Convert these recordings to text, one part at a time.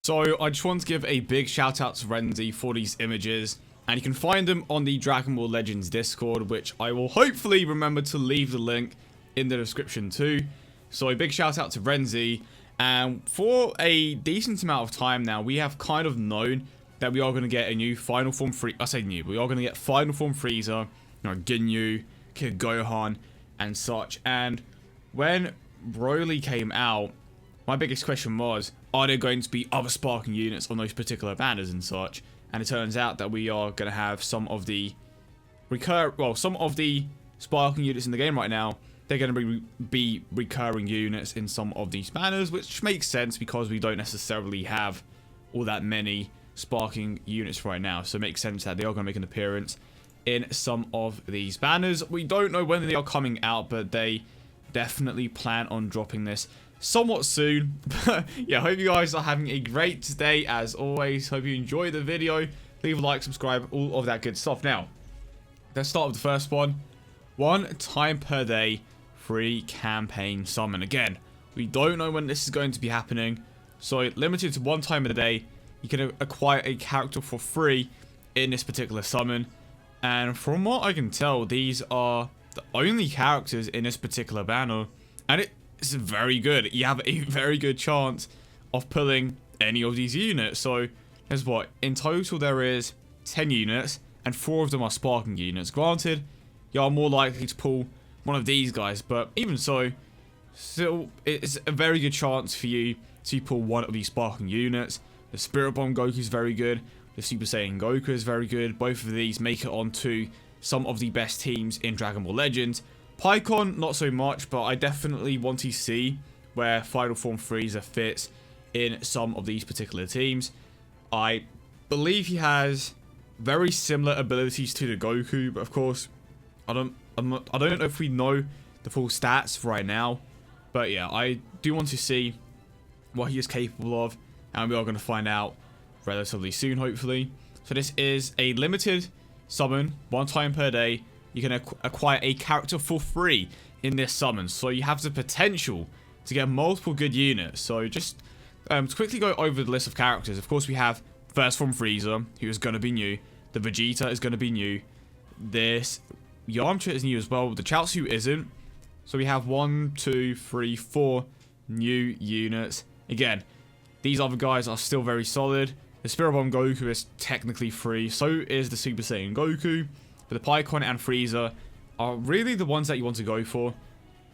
So I just want to give a big shout out to Renzi for these images, and you can find them on the Dragon Ball Legends Discord, which I will hopefully remember to leave the link in the description too. So a big shout out to Renzi, and for a decent amount of time now, we have kind of known that we are going to get a new Final Form I say new, we are going to get Final Form Frieza, Ginyu, Kid Gohan, and such. And when Broly came out, my biggest question was, are there going to be other sparking units on those particular banners and such? And it turns out that we are going to have some of the sparking units in the game right now. They're going to be recurring units in some of these banners, which makes sense because we don't necessarily have all that many sparking units right now. So it makes sense that they are going to make an appearance in some of these banners. We don't know when they are coming out, but they definitely plan on dropping this somewhat soon. But yeah, hope you guys are having a great day as always. Hope you enjoy the video. Leave a like, subscribe, all of that good stuff. Now, let's start with the first one. 1 time per day free campaign summon. Again, we don't know when this is going to be happening, so limited to 1 time a day. You can acquire a character for free in this particular summon, and from what I can tell, these are the only characters in this particular banner, and it's very good. You have a very good chance of pulling any of these units. So there's what, in total there is 10 units, and 4 of them are sparking units. Granted, you are more likely to pull one of these guys, but even so, still it's a very good chance for you to pull one of these sparking units. The Spirit Bomb Goku is very good. The Super Saiyan Goku is very good. Both of these make it onto some of the best teams in Dragon Ball Legends. Pikkon, not so much, but I definitely want to see where Final Form Frieza fits in some of these particular teams. I believe he has very similar abilities to the Goku, but of course, I don't know if we know the full stats right now. But yeah, I do want to see what he is capable of, and we are going to find out relatively soon, hopefully. So this is a limited summon, 1 time per day. You can acquire a character for free in this summon, so you have the potential to get multiple good units. So just to quickly go over the list of characters. Of course, we have First Form Frieza, who is going to be new. The Vegeta is going to be new. This Yamcha is new as well. The Chaozu isn't. So we have 1, 2, 3, 4 new units. Again, these other guys are still very solid. The Spirit Bomb Goku is technically free. So is the Super Saiyan Goku. But the Pikkon and Frieza are really the ones that you want to go for.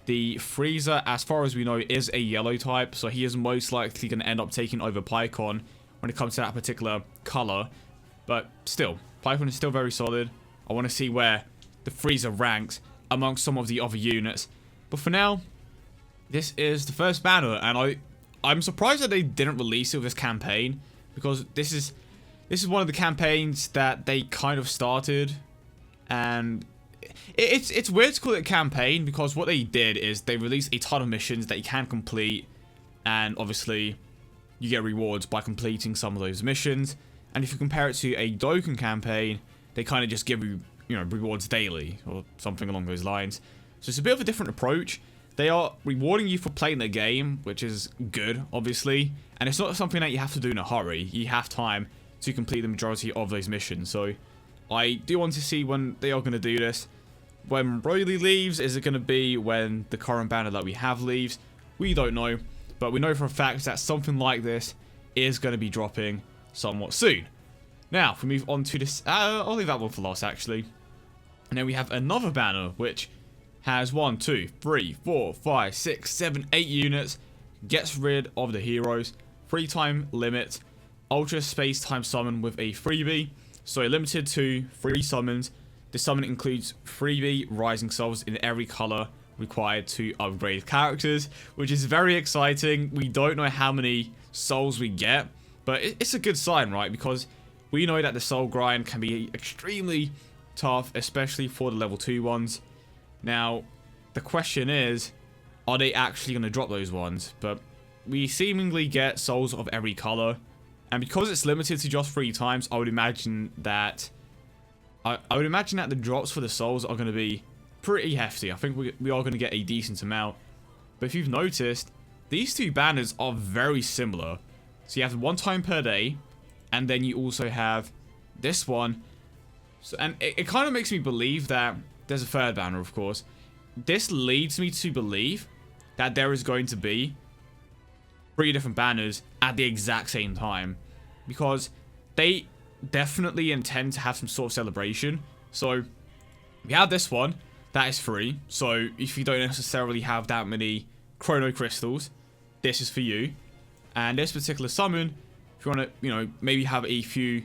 The Frieza, as far as we know, is a yellow type, so he is most likely going to end up taking over Pikkon when it comes to that particular color. But still, Pikkon is still very solid. I want to see where the Frieza ranks amongst some of the other units. But for now, this is the first banner, and I'm surprised that they didn't release it with this campaign, because this is one of the campaigns that they kind of started. And it's weird to call it a campaign, because what they did is they released a ton of missions that you can complete, and obviously you get rewards by completing some of those missions. And if you compare it to a Dokkan campaign, they kind of just give you, rewards daily or something along those lines. So it's a bit of a different approach. They are rewarding you for playing the game, which is good, obviously, and it's not something that you have to do in a hurry. You have time to complete the majority of those missions. So I do want to see when they are going to do this. When Broly leaves, is it going to be when the current banner that we have leaves? We don't know, but we know for a fact that something like this is going to be dropping somewhat soon. Now, if we move on to this, I'll leave that one for last actually. And then we have another banner which has 1, 2, 3, 4, 5, 6, 7, 8 units. Gets rid of the heroes. 3 time limit. Ultra Space Time Summon with a freebie. So limited to 3 summons. The summon includes freebie Rising Souls in every color required to upgrade characters, which is very exciting. We don't know how many souls we get, but it's a good sign, right? Because we know that the soul grind can be extremely tough, especially for the level 2 ones. Now, the question is, are they actually going to drop those ones? But we seemingly get souls of every color, and because it's limited to just 3 times, I would imagine that the drops for the souls are going to be pretty hefty. I think we are going to get a decent amount. But if you've noticed, these 2 banners are very similar. So you have one time per day, and then you also have this one. So, and it kind of makes me believe that there's a third banner, of course. This leads me to believe that there is going to be 3 different banners at the exact same time, because they definitely intend to have some sort of celebration. So we have this one that is free, so if you don't necessarily have that many chrono crystals, this is for you. And this particular summon, if you want to, you know, maybe have a few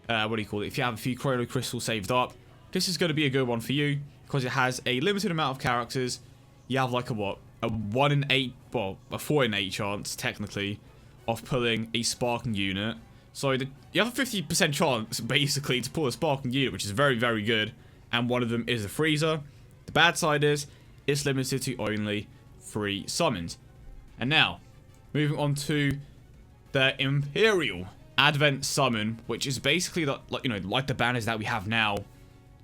what do you call it, if you have a few chrono crystals saved up, this is going to be a good one for you, because it has a limited amount of characters. You have like a 1 in 8, well, a 4 in 8 chance technically of pulling a sparking unit. So you have a 50% chance basically to pull a sparking unit, which is very, very good. And one of them is a freezer. The bad side is it's limited to only 3 summons. And now moving on to the Imperial Advent summon, which is basically like the banners that we have now,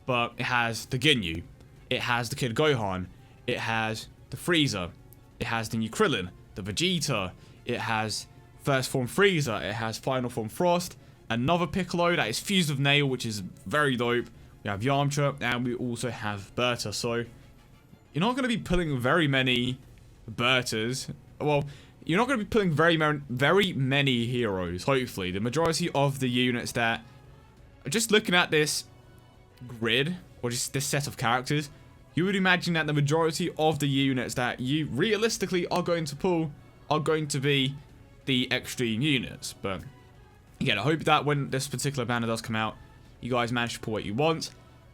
but it has the Ginyu, it has the Kid Gohan, it has the Frieza, it has the new Krillin, the Vegeta, it has First Form Frieza, it has Final Form Frost, another Piccolo that is fused with Nail, which is very dope. We have Yamcha, and we also have Berta. So you're not going to be pulling very many Bertas. Well, you're not going to be pulling very many heroes, hopefully. The majority of the units that... Just looking at this grid, or just this set of characters, you would imagine that the majority of the units that you realistically are going to pull are going to be the extreme units. But again, I hope that when this particular banner does come out, you guys manage to pull what you want.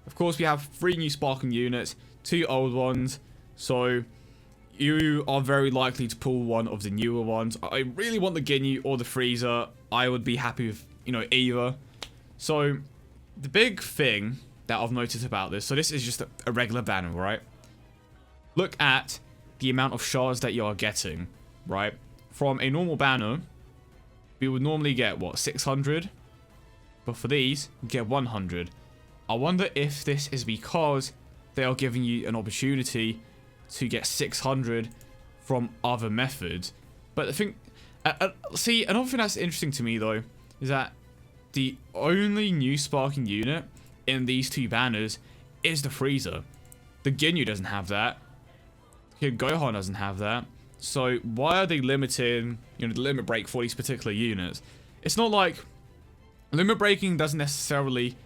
Of course, we have 3 new sparking units, 2 old ones, so you are very likely to pull one of the newer ones. I really want the Ginyu or the Frieza. I would be happy with, you know, either. So the big thing that I've noticed about this, so this is just a regular banner, right? Look at the amount of shards that you are getting, right? From a normal banner, we would normally get, what, 600? But for these, we get 100. I wonder if this is because they are giving you an opportunity to get 600 from other methods. But I think, see, another thing that's interesting to me though, is that the only new sparking unit in these 2 banners is the Frieza. The Ginyu doesn't have that. Kid Gohan doesn't have that. So why are they limiting, you know, the limit break for these particular units? It's not like limit breaking doesn't necessarily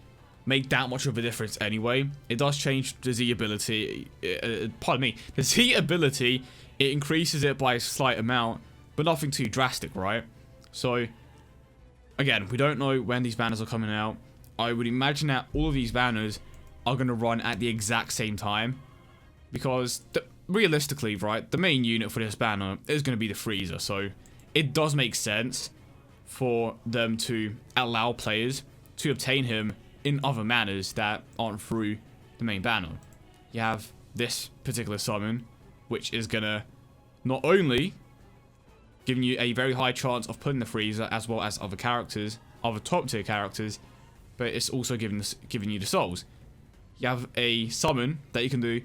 make that much of a difference anyway. It does change the Z ability. Pardon me. The Z ability, it increases it by a slight amount, but nothing too drastic, right? So, again, we don't know when these banners are coming out. I would imagine that all of these banners are going to run at the exact same time, because realistically, right, the main unit for this banner is going to be the Frieza. So, it does make sense for them to allow players to obtain him in other manners that aren't through the main banner. You have this particular summon, which is gonna not only giving you a very high chance of putting the Frieza as well as other characters, other top tier characters, but it's also giving you the souls. You have a summon that you can do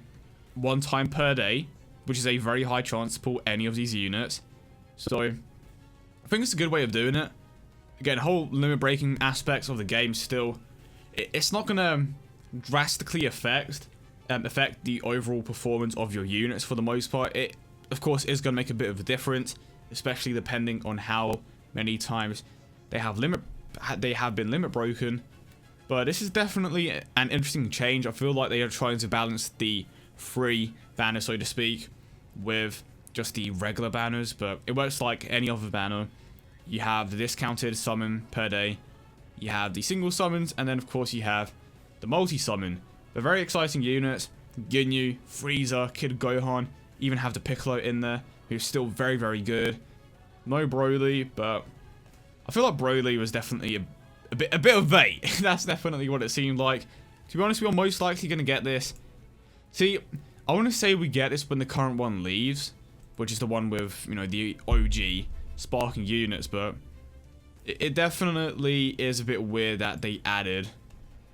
1 time per day, which is a very high chance to pull any of these units. So I think it's a good way of doing it. Again, whole limit breaking aspects of the game still, it's not gonna drastically affect the overall performance of your units for the most part. It, of course, is gonna make a bit of a difference, especially depending on how many times they have been limit broken. But this is definitely an interesting change. I feel like they are trying to balance the free banner, so to speak, with just the regular banners, but it works like any other banner. You have the discounted summon per day, you have the single summons, and then of course you have the multi-summon. They're very exciting units. Ginyu, Frieza, Kid Gohan, even have the Piccolo in there, who's still very, very good. No Broly, but I feel like Broly was definitely a bit of bait. That's definitely what it seemed like. To be honest, we are most likely going to get this. See, I want to say we get this when the current one leaves, which is the one with, you know, the OG sparking units, but it definitely is a bit weird that they added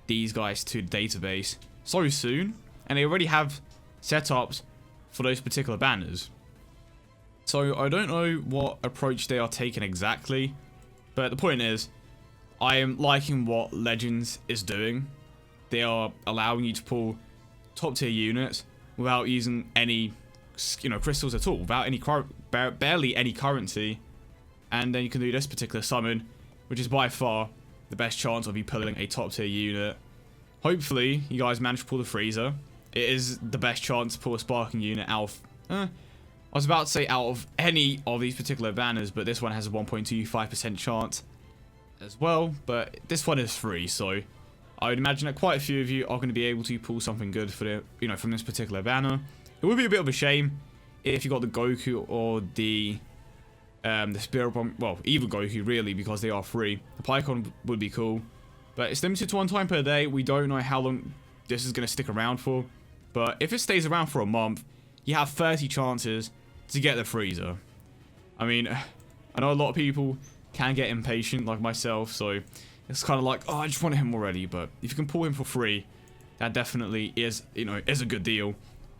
these guys to the database so soon, and they already have setups for those particular banners. So I don't know what approach they are taking exactly, but the point is, I am liking what Legends is doing. They are allowing you to pull top tier units without using any, crystals at all, without any barely any currency, and then you can do this particular summon, which is by far the best chance of you pulling a top tier unit. Hopefully, you guys manage to pull the Freezer. It is the best chance to pull a sparking unit out of, I was about to say out of any of these particular banners, but this one has a 1.25% chance as well, but this one is free, so I would imagine that quite a few of you are going to be able to pull something good for the, from this particular banner. It would be a bit of a shame if you got the Goku or the Spirit Bomb, well, either Goku really, because they are free. The Pycon would be cool, but it's limited to 1 time per day. We don't know how long this is going to stick around for, but if it stays around for a month, you have 30 chances to get the Freezer. I mean, I know a lot of people can get impatient like myself, so it's kind of like, oh, I just want him already. But if you can pull him for free, that definitely is, is a good deal.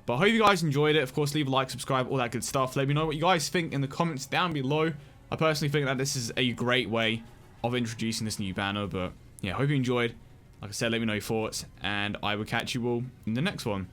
But I hope you guys enjoyed it. Of course, leave a like, subscribe, all that good stuff. Let me know what you guys think in the comments down below. I personally think that this is a great way of introducing this new banner. But yeah, hope you enjoyed. Like I said, let me know your thoughts, and I will catch you all in the next one.